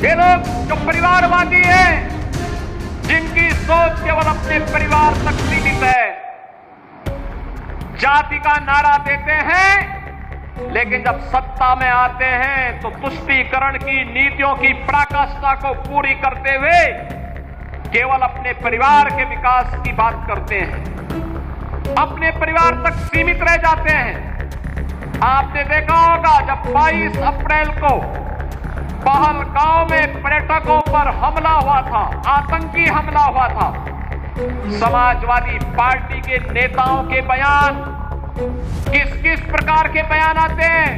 ये लोग जो परिवारवादी हैं, जिनकी सोच केवल अपने परिवार तक सीमित है, जाति का नारा देते हैं, लेकिन जब सत्ता में आते हैं तो तुष्टीकरण की नीतियों की पराकाष्ठा को पूरी करते हुए केवल अपने परिवार के विकास की बात करते हैं, अपने परिवार तक सीमित रह जाते हैं। आपने देखा होगा जब 22 अप्रैल को पहलगांव में पर्यटकों पर हमला हुआ था, आतंकी हमला हुआ था, समाजवादी पार्टी के नेताओं के बयान किस किस प्रकार के बयान आते हैं,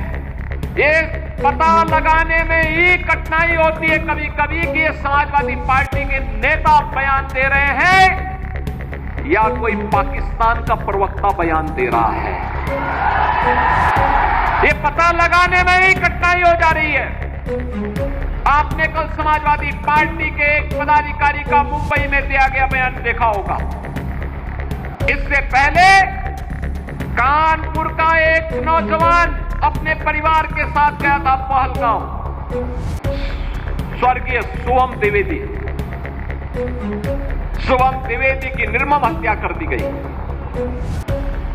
ये पता लगाने में ही कठिनाई होती है कभी कभी कि ये समाजवादी पार्टी के नेता बयान दे रहे हैं या कोई पाकिस्तान का प्रवक्ता बयान दे रहा है। ये पता लगाने में ही कठिनाई हो जा रही है। आपने कल समाजवादी पार्टी के एक पदाधिकारी का मुंबई में दिया गया बयान देखा होगा। इससे पहले कानपुर का एक नौजवान अपने परिवार के साथ गया था पहलगांव, स्वर्गीय शुभम द्विवेदी की निर्मम हत्या कर दी गई।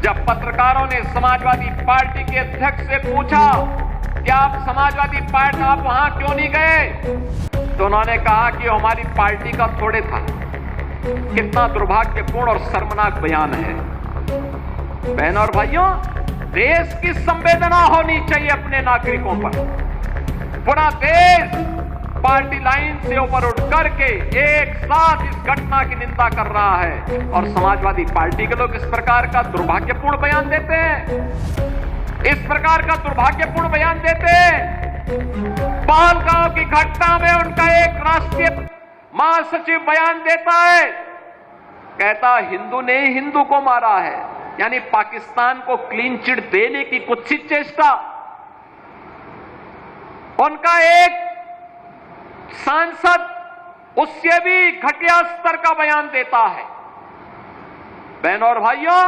जब पत्रकारों ने समाजवादी पार्टी के अध्यक्ष से पूछा कि आप समाजवादी पार्टी आप वहां क्यों नहीं गए, तो उन्होंने कहा कि हमारी पार्टी का थोड़े था। कितना दुर्भाग्यपूर्ण और शर्मनाक बयान है। बहनों और भाइयों, देश की संवेदना होनी चाहिए अपने नागरिकों पर। पूरा देश पार्टी लाइन से ऊपर उठ करके एक साथ इस घटना की निंदा कर रहा है और समाजवादी पार्टी के लोग इस प्रकार का दुर्भाग्यपूर्ण बयान देते हैं, इस प्रकार का दुर्भाग्यपूर्ण बयान देते हैं। पहलगांव की घटना में उनका एक राष्ट्रीय महासचिव बयान देता है, कहता हिंदू ने हिंदू को मारा है, यानी पाकिस्तान को क्लीन चिट देने की कुत्सित चेष्टा। उनका एक सांसद उससे भी घटिया स्तर का बयान देता है। बहनों और भाइयों,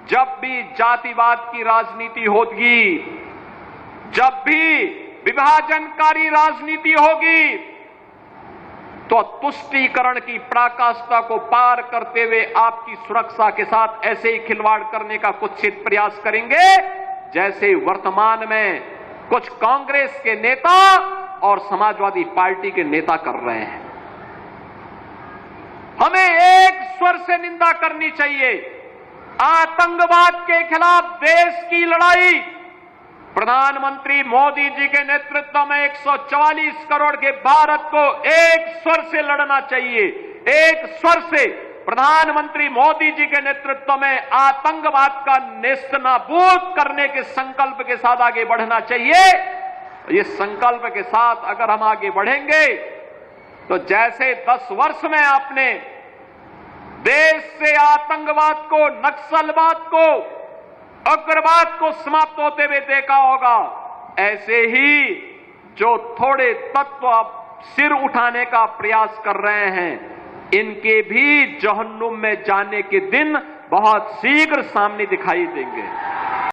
जब भी जातिवाद की राजनीति होगी, जब भी विभाजनकारी राजनीति होगी, तो तुष्टीकरण की पराकाष्ठा को पार करते हुए आपकी सुरक्षा के साथ ऐसे ही खिलवाड़ करने का कुत्सित प्रयास करेंगे जैसे वर्तमान में कुछ कांग्रेस के नेता और समाजवादी पार्टी के नेता कर रहे हैं। हमें एक स्वर से निंदा करनी चाहिए। आतंकवाद के खिलाफ देश की लड़ाई प्रधानमंत्री मोदी जी के नेतृत्व में 144 करोड़ के भारत को एक स्वर से लड़ना चाहिए। एक स्वर से प्रधानमंत्री मोदी जी के नेतृत्व में आतंकवाद का नेस्तनाबूद करने के संकल्प के साथ आगे बढ़ना चाहिए। ये संकल्प के साथ अगर हम आगे बढ़ेंगे तो जैसे 10 वर्ष में आपने देश से आतंकवाद को, नक्सलवाद को, उग्रवाद को समाप्त होते हुए देखा होगा, ऐसे ही जो थोड़े तत्व अब सिर उठाने का प्रयास कर रहे हैं, इनके भी जहन्नुम में जाने के दिन बहुत शीघ्र सामने दिखाई देंगे।